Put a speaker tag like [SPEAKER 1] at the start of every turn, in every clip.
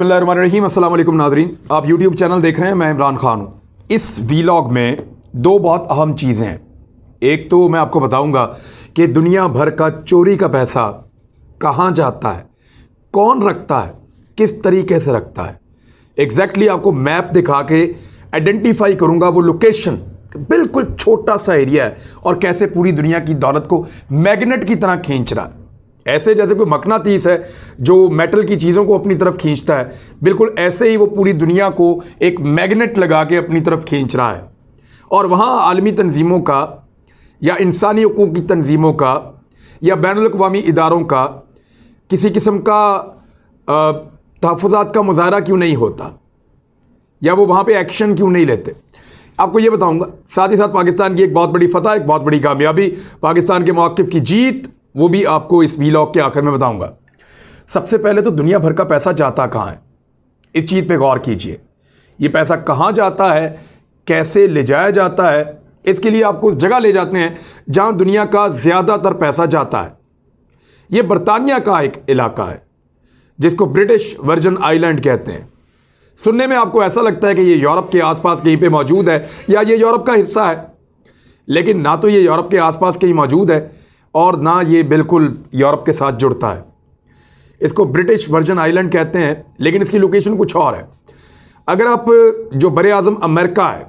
[SPEAKER 1] बिस्मिल्लाहिर्रहमानिर्रहीम। अस्सलाम वालेकुम नाज़रीन, आप यूट्यूब चैनल देख रहे हैं। मैं इमरान खान हूँ। इस वीलॉग में दो बहुत अहम चीज़ें हैं। एक तो मैं आपको बताऊंगा कि दुनिया भर का चोरी का पैसा कहाँ जाता है, कौन रखता है, किस तरीके से रखता है। एग्जैक्टली आपको मैप दिखा के आइडेंटिफाई करूंगा वो लोकेशन, बिल्कुल छोटा सा एरिया है और कैसे पूरी दुनिया की दौलत को मैग्नेट की तरह खींच रहा है। ऐसे जैसे कोई मकनातीस है जो मेटल की चीज़ों को अपनी तरफ खींचता है, बिल्कुल ऐसे ही वो पूरी दुनिया को एक मैग्नेट लगा के अपनी तरफ खींच रहा है। और वहाँ आलमी तंजीमों का या इंसानी हकूक़ की तंजीमों का या बैनुल अक़वामी इदारों का किसी किस्म का तहफ़्फ़ुज़ात का मुज़ाहरा क्यों नहीं होता, या वो वहाँ पे एक्शन क्यों नहीं लेते, आपको ये बताऊंगा। साथ ही साथ पाकिस्तान की एक बहुत बड़ी फतह, एक बहुत बड़ी कामयाबी, पाकिस्तान के मौक़िफ़ की जीत, वो भी आपको इस वीलॉग के आखिर में बताऊंगा। सबसे पहले तो दुनिया भर का पैसा जाता कहाँ है, इस चीज़ पे गौर कीजिए। ये पैसा कहाँ जाता है, कैसे ले जाया जाता है, इसके लिए आपको उस जगह ले जाते हैं जहाँ दुनिया का ज़्यादातर पैसा जाता है। ये बरतानिया का एक इलाका है जिसको ब्रिटिश वर्जिन आइलैंड कहते हैं। सुनने में आपको ऐसा लगता है कि ये यूरोप के आसपास कहीं पे मौजूद है या ये यूरोप का हिस्सा है, लेकिन ना तो ये यूरोप के आसपास कहीं मौजूद है और ना ये बिल्कुल यूरोप के साथ जुड़ता है। इसको ब्रिटिश वर्जिन आइलैंड कहते हैं, लेकिन इसकी लोकेशन कुछ और है। अगर आप जो बरे आज़म अमेरिका है,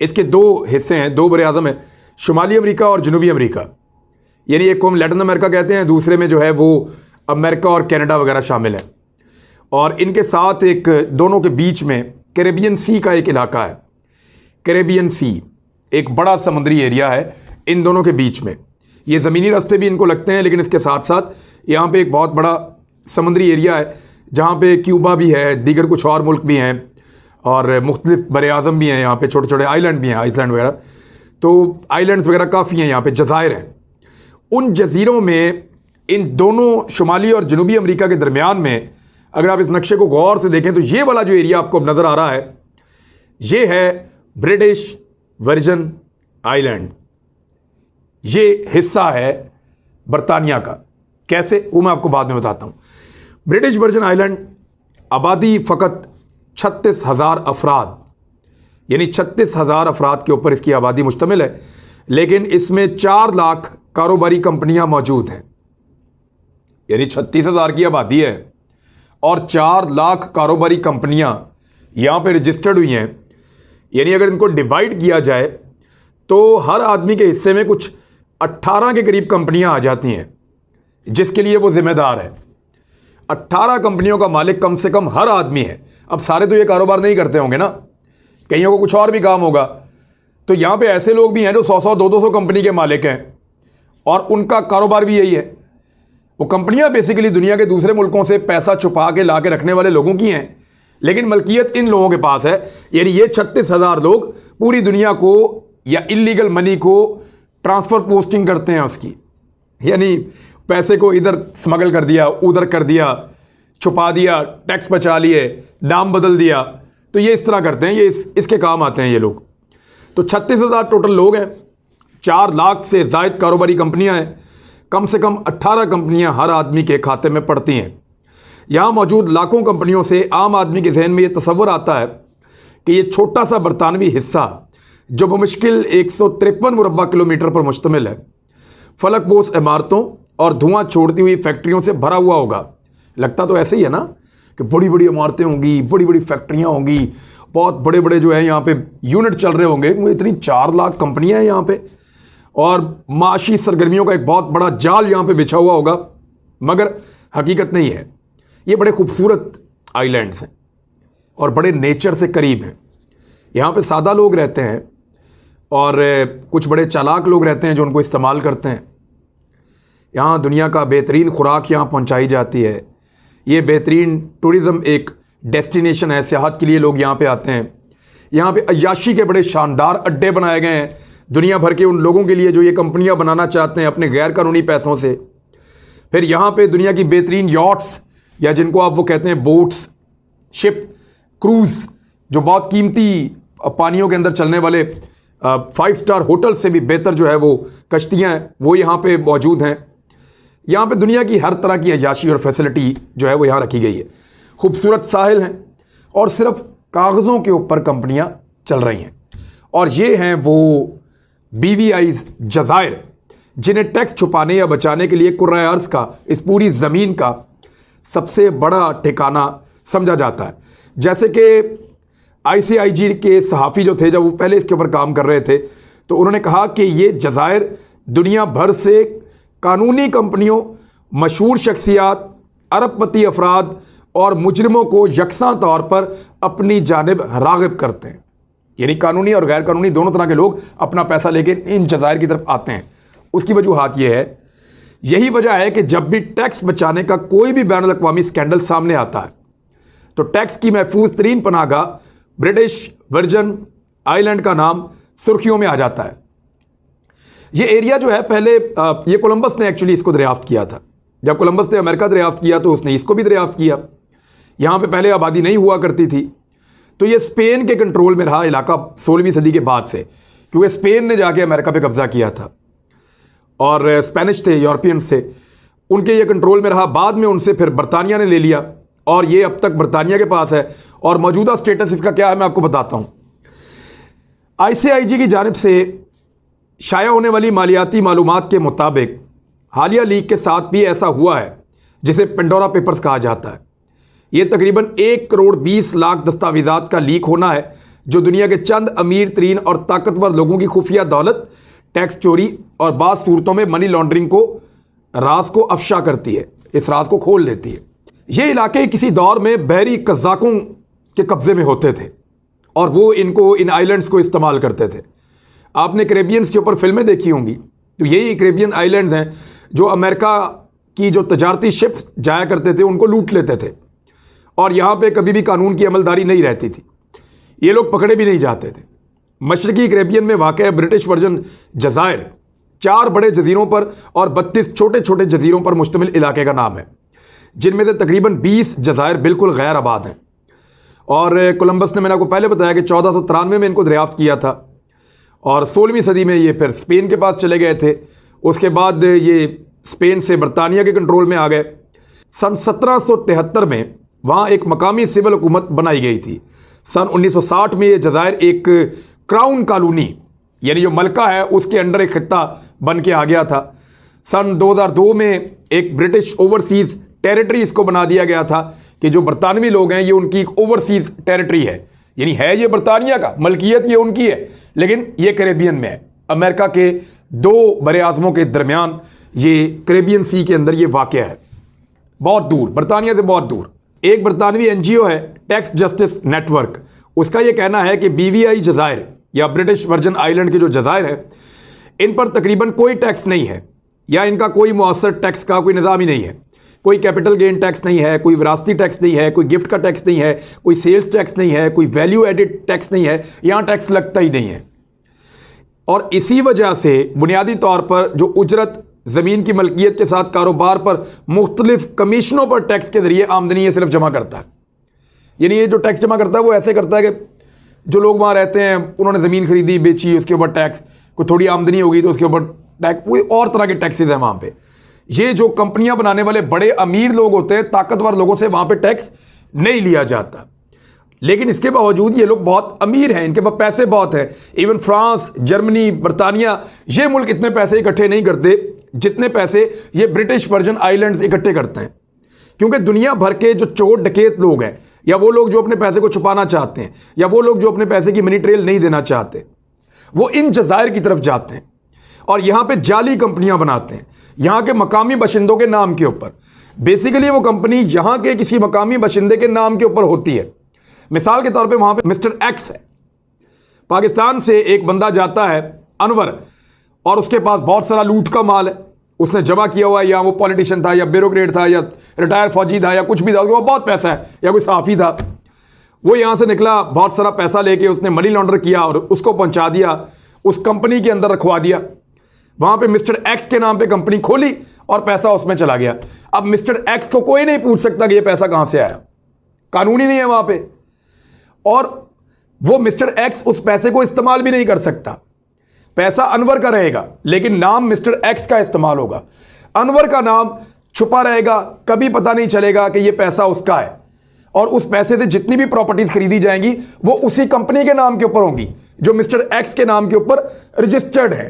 [SPEAKER 1] इसके दो हिस्से हैं, दो बरे आज़म हैं, शुमाली अमेरिका और जनूबी अमेरिका। यानी एक को हम लैटिन अमेरिका कहते हैं, दूसरे में जो है वो अमेरिका और कनाडा वगैरह शामिल है। और इनके साथ एक दोनों के बीच में कैरेबियन सी का एक इलाका है। कैरेबियन सी एक बड़ा समुद्री एरिया है इन दोनों के बीच में। ये ज़मीनी रास्ते भी इनको लगते हैं, लेकिन इसके साथ साथ यहाँ पे एक बहुत बड़ा समुद्री एरिया है जहाँ पे क्यूबा भी है, दीगर कुछ और मुल्क भी हैं और मुख्तलिफ बरे आज़म भी हैं। यहाँ पे छोटे छोटे आइलैंड भी हैं, आइसलैंड वगैरह। तो आइलैंड्स वगैरह काफ़ी हैं, यहाँ पे जज़ायर हैं। उन जजीरों में इन दोनों शुमाली और जनूबी अमेरिका के दरमियान में अगर आप इस नक्शे को गौर से देखें तो ये वाला जो एरिया आपको नज़र आ रहा है, ये है ब्रिटिश वर्जिन आइलैंड। ये हिस्सा है बरतानिया का। कैसे, वो मैं आपको बाद में बताता हूँ। ब्रिटिश वर्जिन आइलैंड आबादी फ़कत 36,000 अफराद, यानी 36,000 अफराद के ऊपर इसकी आबादी मुश्तमिल है, लेकिन इसमें 4 लाख कारोबारी कंपनियां मौजूद हैं। यानी 36,000 की आबादी है और 4 लाख कारोबारी कंपनियां यहाँ पे रजिस्टर्ड हुई हैं। यानी अगर इनको डिवाइड किया जाए तो हर आदमी के हिस्से में कुछ 18 के करीब कंपनियां आ जाती हैं जिसके लिए वो जिम्मेदार है। 18 कंपनियों का मालिक कम से कम हर आदमी है। अब सारे तो ये कारोबार नहीं करते होंगे ना, कईयों को कुछ और भी काम होगा। तो यहाँ पे ऐसे लोग भी हैं जो 100-100, 200 कंपनी के मालिक हैं और उनका कारोबार भी यही है। वो कंपनियां बेसिकली दुनिया के दूसरे मुल्कों से पैसा छुपा के ला के रखने वाले लोगों की हैं, लेकिन मलकियत इन लोगों के पास है। यानी ये 36,000 लोग पूरी दुनिया को या इलीगल मनी को ट्रांसफ़र पोस्टिंग करते हैं उसकी। यानी पैसे को इधर स्मगल कर दिया, उधर कर दिया, छुपा दिया, टैक्स बचा लिए, नाम बदल दिया। तो ये इस तरह करते हैं, ये इसके काम आते हैं ये लोग। तो 36,000 टोटल लोग हैं, 4 लाख से ज़ायद कारोबारी कंपनियां हैं, कम से कम 18 कंपनियां हर आदमी के खाते में पड़ती हैं। यहाँ मौजूद लाखों कंपनियों से आम आदमी के जहन में ये तसव्वुर आता है कि ये छोटा सा बरतानवी हिस्सा जो बमुश्किल 153 मुरब्बा किलोमीटर पर मुश्तमिल है, फलकबोस इमारतों और धुआं छोड़ती हुई फैक्ट्रियों से भरा हुआ होगा। लगता तो ऐसे ही है ना कि बड़ी बड़ी इमारतें होंगी, बड़ी बड़ी फैक्ट्रियाँ होंगी, बहुत बड़े बड़े जो है यहाँ पे यूनिट चल रहे होंगे। इतनी 4 लाख कंपनियाँ हैं यहाँ पे और माशी सरगर्मियों का एक बहुत बड़ा जाल यहाँ पे बिछा हुआ होगा, मगर हकीकत नहीं है। ये बड़े खूबसूरत आइलैंड्स हैं और बड़े नेचर से करीब हैं। यहाँ पे सादा लोग रहते हैं और कुछ बड़े चालाक लोग रहते हैं जो उनको इस्तेमाल करते हैं। यहाँ दुनिया का बेहतरीन खुराक यहाँ पहुँचाई जाती है। ये बेहतरीन टूरिज़म एक डेस्टिनेशन है, सियाहत के लिए लोग यहाँ पे आते हैं। यहाँ पे अय्याशी के बड़े शानदार अड्डे बनाए गए हैं दुनिया भर के उन लोगों के लिए जो ये कंपनियां बनाना चाहते हैं अपने गैर कानूनी पैसों से। फिर यहाँ पे दुनिया की बेहतरीन यॉट्स, या जिनको आप वो कहते हैं बोट्स, शिप, क्रूज़, जो बहुत कीमती पानियों के अंदर चलने वाले 5 स्टार होटल से भी बेहतर जो है वो कश्तियाँ हैं, वो यहाँ पे मौजूद हैं। यहाँ पे दुनिया की हर तरह की अय्याशी और फैसिलिटी जो है वो यहाँ रखी गई है। खूबसूरत साहिल हैं और सिर्फ कागज़ों के ऊपर कंपनियां चल रही हैं। और ये हैं वो BVIs जज़ायर जिन्हें टैक्स छुपाने या बचाने के लिए कुर्राए अर्ज़ का, इस पूरी ज़मीन का सबसे बड़ा ठिकाना समझा जाता है। जैसे कि ICIG के सहाफ़ी जो थे, जब वो पहले इसके ऊपर काम कर रहे थे, तो उन्होंने कहा कि ये जज़ायर दुनिया भर से कानूनी कंपनियों, मशहूर शख्सियात, अरबपति अफराद और मुजरिमों को यकसा तौर पर अपनी जानिब राग़िब करते हैं। यानी कानूनी और गैर कानूनी दोनों तरह के लोग अपना पैसा लेके इन जज़ायर की तरफ आते हैं। उसकी वजूहात ये है, यही वजह है कि जब भी टैक्स बचाने का कोई भी बैनुल अक़वामी स्कैंडल सामने आता है तो टैक्स की महफूज तरीन पनाहगाह ब्रिटिश वर्जन आइलैंड का नाम सुर्खियों में आ जाता है। ये एरिया जो है, पहले ये कोलंबस ने एक्चुअली इसको दरियाफ्त किया था। जब कोलंबस ने अमेरिका दरियाफ्त किया तो उसने इसको भी दरियाफ्त किया। यहाँ पे पहले आबादी नहीं हुआ करती थी, तो ये स्पेन के कंट्रोल में रहा इलाका 16वीं सदी के बाद से, क्योंकि स्पेन ने जाके अमेरिका पे कब्जा किया था और स्पेनिश थे, यूरोपियंस थे, उनके ये कंट्रोल में रहा। बाद में उनसे फिर बरतानिया ने ले लिया और ये अब तक बरतानिया के पास है। और मौजूदा स्टेटस इसका क्या है मैं आपको बताता हूँ। ICIG की जानिब से शाया होने वाली मालियाती मालूमात के मुताबिक हालिया लीक के साथ भी ऐसा हुआ है जिसे पेंडोरा पेपर्स कहा जाता है। ये तकरीबन 1 करोड़ 20 लाख दस्तावेज़ात का लीक होना है जो दुनिया के चंद अमीर तरीन और ताकतवर लोगों की खुफिया दौलत, टैक्स चोरी और बाज़ सूरतों में मनी लॉन्ड्रिंग को राज को अफशा करती है, इस राज को खोल लेती है। ये इलाके किसी दौर में बहरी कज़ाकों के कब्ज़े में होते थे और वो इन आइलैंड्स को इस्तेमाल करते थे। आपने कैरेबियंस के ऊपर फिल्में देखी होंगी, तो यही कैरेबियन आइलैंड्स हैं जो अमेरिका की जो तजारती शिप्स जाया करते थे उनको लूट लेते थे और यहाँ पे कभी भी कानून की अमलदारी नहीं रहती थी। ये लोग पकड़े भी नहीं जाते थे। मशरकी कैरेबियन में वाक़ ब्रिटिश वर्जन जज़ायर 4 बड़े जजीरों पर और 32 छोटे छोटे जजीरों पर मुश्तमिल इलाके का नाम है, जिनमें से तकरीबन 20 जज़ायर बिल्कुल गैर आबाद हैं। और कोलंबस ने, मैंने आपको पहले बताया कि 1493 में इनको दरियाफ्त किया था और 16वीं सदी में ये फिर स्पेन के पास चले गए थे। उसके बाद ये स्पेन से बरतानिया के कंट्रोल में आ गए। सन 1773 में वहाँ एक मकामी सिविल हुकूमत बनाई गई थी। सन 1960 में ये जज़ायर एक क्राउन कॉलोनी यानी जो मलका है उसके अंडर एक खित्ता बन के आ गया था। सन 2002 में एक ब्रिटिश ओवरसीज़ टेरिटरी इसको बना दिया गया था कि जो बरतानवी लोग हैं ये उनकी एक ओवरसीज़ टेरिटरी है, यानी है ये बरतानिया का, मलकियत ये उनकी है, लेकिन ये कैरेबियन में है। अमेरिका के 2 बड़े आज़मों के दरमियान ये कैरेबियन सी के अंदर ये वाक़ है, बहुत दूर, बरतानिया से बहुत दूर। एक बरतानवी NGO है टैक्स जस्टिस नेटवर्क, उसका ये कहना है कि BVI जज़ायर या ब्रिटिश वर्जन आइलैंड के जो जज़ायर हैं इन पर तकरीबन कोई टैक्स नहीं है या इनका कोई मुअस्सर टैक्स का कोई निज़ाम ही नहीं है। कोई कैपिटल गेन टैक्स नहीं है, कोई विरासती टैक्स नहीं है, कोई गिफ्ट का टैक्स नहीं है, कोई सेल्स टैक्स नहीं है, कोई वैल्यू एडिड टैक्स नहीं है, यहाँ टैक्स लगता ही नहीं है। और इसी वजह से बुनियादी तौर पर जो उजरत ज़मीन की मलकियत के साथ कारोबार पर मुख्तलिफ कमीशनों पर टैक्स के ज़रिए आमदनी ये सिर्फ जमा करता है। यानी ये जो टैक्स जमा करता है वो ऐसे करता है कि जो लोग वहाँ रहते हैं उन्होंने ज़मीन खरीदी बेची, उसके ऊपर टैक्स, कोई थोड़ी आमदनी होगी तो उसके ऊपर टैक्स, कोई और तरह के टैक्सेस हैं वहाँ पे। ये जो कंपनियां बनाने वाले बड़े अमीर लोग होते हैं, ताकतवर लोगों से वहां पे टैक्स नहीं लिया जाता। लेकिन इसके बावजूद ये लोग बहुत अमीर हैं, इनके पास पैसे बहुत हैं। इवन फ्रांस, जर्मनी, बरतानिया, ये मुल्क इतने पैसे इकट्ठे नहीं करते जितने पैसे ये ब्रिटिश वर्जन आइलैंड्स इकट्ठे करते हैं, क्योंकि दुनिया भर के जो चोर डकैत लोग हैं या वो लोग जो अपने पैसे को छुपाना चाहते हैं या वो लोग जो अपने पैसे की मनी ट्रेल नहीं देना चाहते, वो इन जज़ायर की तरफ जाते हैं और यहाँ पे जाली कंपनियां बनाते हैं यहाँ के मकामी बाशिंदों के नाम के ऊपर। बेसिकली वो कंपनी यहाँ के किसी मकामी बाशिंदे के नाम के ऊपर होती है। मिसाल के तौर पे वहाँ पे मिस्टर एक्स है, पाकिस्तान से एक बंदा जाता है अनवर, और उसके पास बहुत सारा लूट का माल है, उसने जमा किया हुआ है, या वो पॉलिटिशियन था या ब्यूरोक्रेट था या रिटायर फौजी था या कुछ भी था, उसके पास बहुत पैसा है, या कोई सहाफ़ी था। वो यहाँ से निकला, बहुत सारा पैसा लेके उसने मनी लॉन्डर किया और उसको पहुँचा दिया, उस कंपनी के अंदर रखवा दिया। वहाँ पे मिस्टर एक्स के नाम पे कंपनी खोली और पैसा उसमें चला गया। अब मिस्टर एक्स को कोई नहीं पूछ सकता कि ये पैसा कहाँ से आया, कानून ही नहीं है वहाँ पे, और वो मिस्टर एक्स उस पैसे को इस्तेमाल भी नहीं कर सकता। पैसा अनवर का रहेगा लेकिन नाम मिस्टर एक्स का इस्तेमाल होगा, अनवर का नाम छुपा रहेगा, कभी पता नहीं चलेगा कि ये पैसा उसका है। और उस पैसे से जितनी भी प्रॉपर्टीज खरीदी जाएंगी वो उसी कंपनी के नाम के ऊपर होंगी जो मिस्टर एक्स के नाम के ऊपर रजिस्टर्ड है।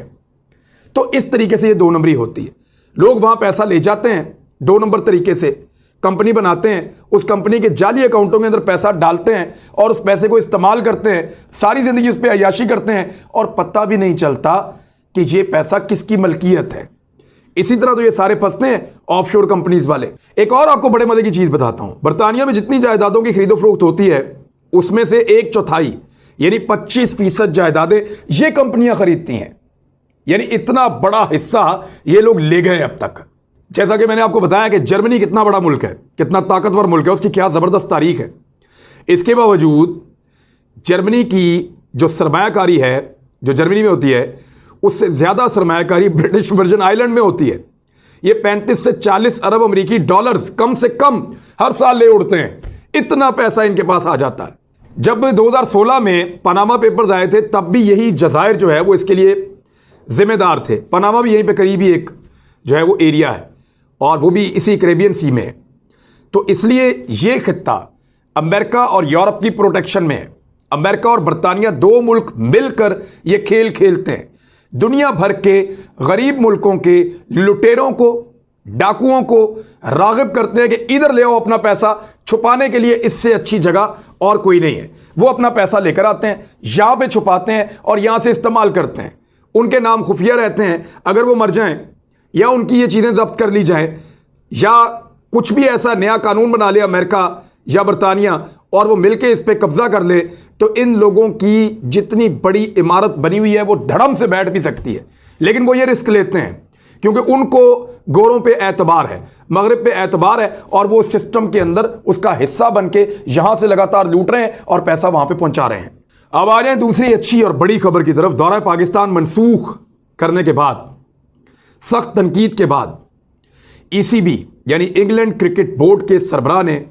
[SPEAKER 1] तो इस तरीके से ये 2 नंबरी होती है। लोग वहां पैसा ले जाते हैं 2 नंबर तरीके से, कंपनी बनाते हैं, उस कंपनी के जाली अकाउंटों के अंदर पैसा डालते हैं और उस पैसे को इस्तेमाल करते हैं, सारी जिंदगी उस पर अय्याशी करते हैं और पता भी नहीं चलता कि ये पैसा किसकी मलकियत है। इसी तरह तो ये सारे फंसते हैं ऑफशोर कंपनीज वाले। एक और आपको बड़े मजे की चीज बताता हूं, बर्तानिया में जितनी जायदादों की खरीदो फरोख्त होती है उसमें से 1/4 यानी 25% जायदादें ये कंपनियां खरीदती हैं। यानी इतना बड़ा हिस्सा ये लोग ले गए अब तक। जैसा कि मैंने आपको बताया कि जर्मनी कितना बड़ा मुल्क है, कितना ताकतवर मुल्क है, उसकी क्या जबरदस्त तारीख है। इसके बावजूद जर्मनी की जो सरमायाकारी है जो जर्मनी में होती है उससे ज्यादा सरमायाकारी ब्रिटिश वर्जिन आइलैंड में होती है। ये 35 से 40 अरब अमेरिकी डॉलर्स कम से कम हर साल ले उड़ते हैं, इतना पैसा इनके पास आ जाता है। जब 2016 में पनामा पेपर्स आए थे तब भी यही जजायर जो है वो इसके लिए जिम्मेदार थे। पनामा भी यहीं पे करीब ही एक जो है वो एरिया है और वो भी इसी कैरेबियन सी में है। तो इसलिए ये खित्ता अमेरिका और यूरोप की प्रोटेक्शन में है। अमेरिका और बरतानिया 2 मुल्क मिलकर ये खेल खेलते हैं। दुनिया भर के गरीब मुल्कों के लुटेरों को, डाकुओं को राग़िब करते हैं कि इधर ले आओ अपना पैसा, छुपाने के लिए इससे अच्छी जगह और कोई नहीं है। वो अपना पैसा लेकर आते हैं, यहां पे छुपाते हैं और यहां से इस्तेमाल करते हैं। उनके नाम खुफिया रहते हैं। अगर वो मर जाएं या उनकी ये चीज़ें जब्त कर ली जाएं या कुछ भी ऐसा नया कानून बना ले अमेरिका या बरतानिया और वो मिलके इस पे कब्जा कर ले तो इन लोगों की जितनी बड़ी इमारत बनी हुई है वो धड़म से बैठ भी सकती है। लेकिन वो ये रिस्क लेते हैं क्योंकि उनको गोरों पे एतबार है, मगरिब पे एतबार है और वो सिस्टम के अंदर उसका हिस्सा बन के यहां से लगातार लूट रहे हैं और पैसा वहां पे पहुंचा रहे हैं। अब आ जाए दूसरी अच्छी और बड़ी खबर की तरफ। दौरा पाकिस्तान मनसूख करने के बाद, सख्त तनकीद के बाद, ईसीबी यानी इंग्लैंड क्रिकेट बोर्ड के सरबराह ने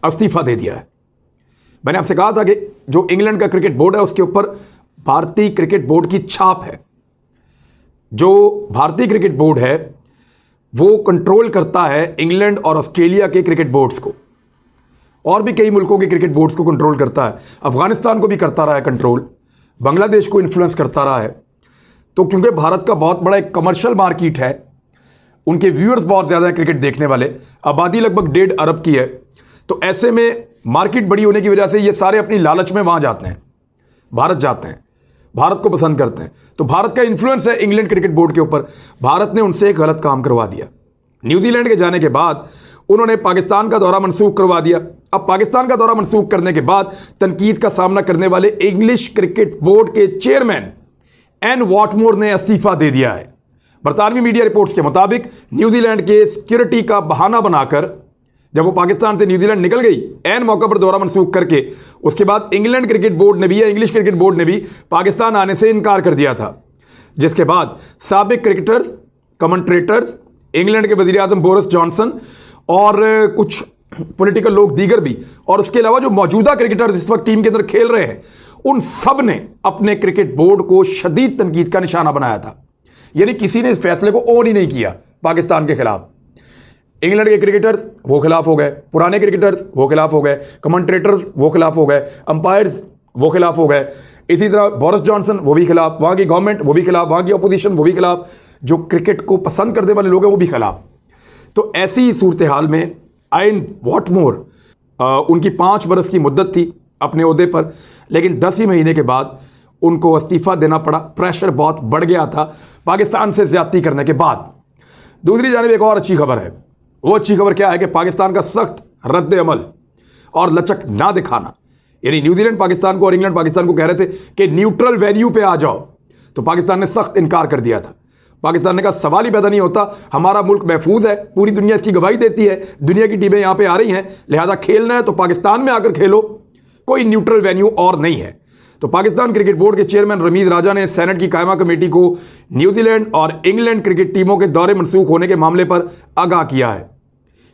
[SPEAKER 1] इस्तीफा दे दिया है। मैंने आपसे कहा था कि जो इंग्लैंड का क्रिकेट बोर्ड है उसके ऊपर भारतीय क्रिकेट बोर्ड की छाप है। जो भारतीय क्रिकेट बोर्ड है वो कंट्रोल करता है इंग्लैंड और ऑस्ट्रेलिया के क्रिकेट बोर्ड्स को, और भी कई मुल्कों के क्रिकेट बोर्ड्स को कंट्रोल करता है। अफगानिस्तान को भी करता रहा है कंट्रोल, बांग्लादेश को इन्फ्लुएंस करता रहा है। तो क्योंकि भारत का बहुत बड़ा एक कमर्शियल मार्केट है, उनके व्यूअर्स बहुत ज़्यादा हैं क्रिकेट देखने वाले, आबादी लगभग 1.5 अरब की है, तो ऐसे में मार्केट बड़ी होने की वजह से ये सारे अपनी लालच में वहाँ जाते हैं, भारत जाते हैं, भारत को पसंद करते हैं। तो भारत का इन्फ्लुएंस है इंग्लैंड क्रिकेट बोर्ड के ऊपर। भारत ने उनसे एक गलत काम करवा दिया। न्यूजीलैंड के जाने के बाद उन्होंने पाकिस्तान का दौरा मनसूख करवा दिया। अब पाकिस्तान का दौरा मनसूख करने के बाद तनकीद का सामना करने वाले इंग्लिश क्रिकेट बोर्ड के चेयरमैन एन वॉटमोर ने इस्तीफा दे दिया है। बरतानवी मीडिया रिपोर्ट्स के मुताबिक न्यूजीलैंड के सिक्योरिटी का बहाना बनाकर जब वो पाकिस्तान से न्यूजीलैंड निकल गई एन मौके पर दौरा मनसूख करके, उसके बाद इंग्लैंड क्रिकेट बोर्ड ने भी या इंग्लिश क्रिकेट बोर्ड ने भी पाकिस्तान आने से इनकार कर दिया था। जिसके बाद साबिक क्रिकेटर्स, कमेंट्रेटर्स, इंग्लैंड के वजीर आजम बोरिस जॉनसन और कुछ पॉलिटिकल लोग दीगर भी, और उसके अलावा जो मौजूदा क्रिकेटर्स इस वक्त टीम के अंदर खेल रहे हैं, उन सब ने अपने क्रिकेट बोर्ड को शदीद तनकीद का निशाना बनाया था। यानी किसी ने इस फैसले को ऑन ही नहीं किया पाकिस्तान के खिलाफ। इंग्लैंड के क्रिकेटर्स वो खिलाफ हो गए, पुराने क्रिकेटर्स वो खिलाफ हो गए, कमेंट्रेटर्स वो खिलाफ हो गए, अंपायर्स वो खिलाफ हो गए, इसी तरह बोरिस जॉनसन वो भी खिलाफ, वहाँ की गवर्नमेंट वो भी खिलाफ, वहाँ की अपोजिशन वो भी खिलाफ, जो क्रिकेट को पसंद करने वाले लोग हैं वो भी खिलाफ। तो ऐसी सूरत हाल में एन वॉटमोर, उनकी 5 बरस की मुद्दत थी अपने ओहदे पर, लेकिन 10 ही महीने के बाद उनको इस्तीफा देना पड़ा। प्रेशर बहुत बढ़ गया था पाकिस्तान से ज्यादती करने के बाद। दूसरी जानिब एक और अच्छी खबर है। वो अच्छी खबर क्या है कि पाकिस्तान का सख्त रद्द अमल और लचक ना दिखाना, यानी न्यूजीलैंड पाकिस्तान को और इंग्लैंड पाकिस्तान को कह रहे थे कि न्यूट्रल वेन्यू पे आ जाओ, तो पाकिस्तान ने सख्त इनकार कर दिया था। पाकिस्तान ने कहा सवाल ही पैदा नहीं होता, हमारा मुल्क महफूज है, पूरी दुनिया इसकी गवाही देती है, दुनिया की टीमें यहां पे आ रही हैं, लिहाजा खेलना है तो पाकिस्तान में आकर खेलो, कोई न्यूट्रल वेन्यू और नहीं है। तो पाकिस्तान क्रिकेट बोर्ड के चेयरमैन रमीज राजा ने सेनेट की कायमा कमेटी को न्यूजीलैंड और इंग्लैंड क्रिकेट टीमों के दौरे मनसूख होने के मामले पर आगाह किया है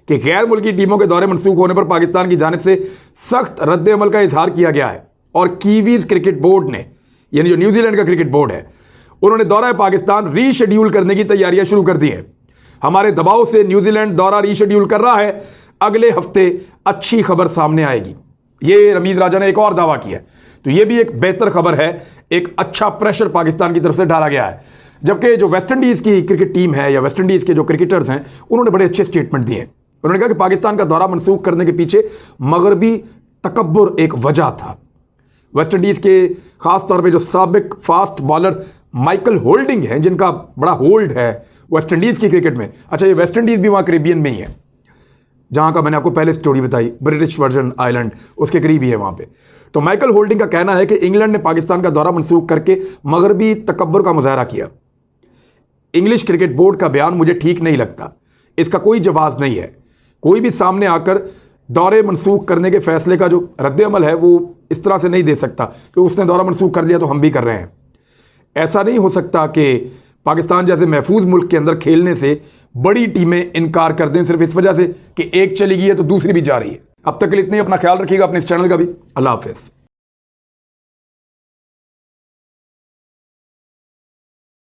[SPEAKER 1] कि गैर मुल्की टीमों के दौरे मनसूख होने पर पाकिस्तान की जानिब से सख्त रद्द अमल का इजहार किया गया है। और कीवीज क्रिकेट बोर्ड ने, यानी जो न्यूजीलैंड का क्रिकेट बोर्ड है, उन्होंने दौरा पाकिस्तान रीशेड्यूल करने की तैयारियां शुरू कर दी हैं। हमारे दबाव से न्यूजीलैंड दौरा रीशेड्यूल कर रहा है, अगले हफ्ते अच्छी खबर सामने आएगी। ये रमीज राजा ने एक और दावा किया है, तो ये भी एक बेहतर खबर है। एक अच्छा प्रेशर पाकिस्तान की तरफ से डाला गया है। जबकि जो वेस्ट इंडीज की क्रिकेट टीम है या वेस्ट इंडीज के जो क्रिकेटर्स हैं, उन्होंने बड़े अच्छे स्टेटमेंट दिए। उन्होंने कहा कि पाकिस्तान का दौरा मनसूख करने के पीछे मगरबी तकब्बुर एक वजह था। वेस्ट इंडीज के खास तौर पे जो साबिक फास्ट बॉलर माइकल होल्डिंग हैं, जिनका बड़ा होल्ड है वेस्ट इंडीज की क्रिकेट में। अच्छा, ये वेस्ट इंडीज भी वहां कैरेबियन में ही है, जहां का मैंने आपको पहले स्टोरी बताई, ब्रिटिश वर्जन आइलैंड, उसके करीब ही है वहां पे। तो माइकल होल्डिंग का कहना है कि इंग्लैंड ने पाकिस्तान का दौरा मनसूख करके मगरबी तकब्बुर का मुजाहरा किया। इंग्लिश क्रिकेट बोर्ड का बयान मुझे ठीक नहीं लगता, इसका कोई जवाब नहीं है। कोई भी सामने आकर दौरे मनसूख करने के फैसले का जो रद्द-ए-अमल है वो इस तरह से नहीं दे सकता कि उसने दौरा मनसूख कर लिया तो हम भी कर रहे हैं। ऐसा नहीं हो सकता कि पाकिस्तान जैसे महफूज मुल्क के अंदर खेलने से बड़ी टीमें इनकार कर दें सिर्फ इस वजह से कि एक चली गई है तो दूसरी भी जा रही है। अब तक के लिए इतने, अपना ख्याल रखिएगा, अपने इस चैनल का भी। अल्लाह हाफिज़।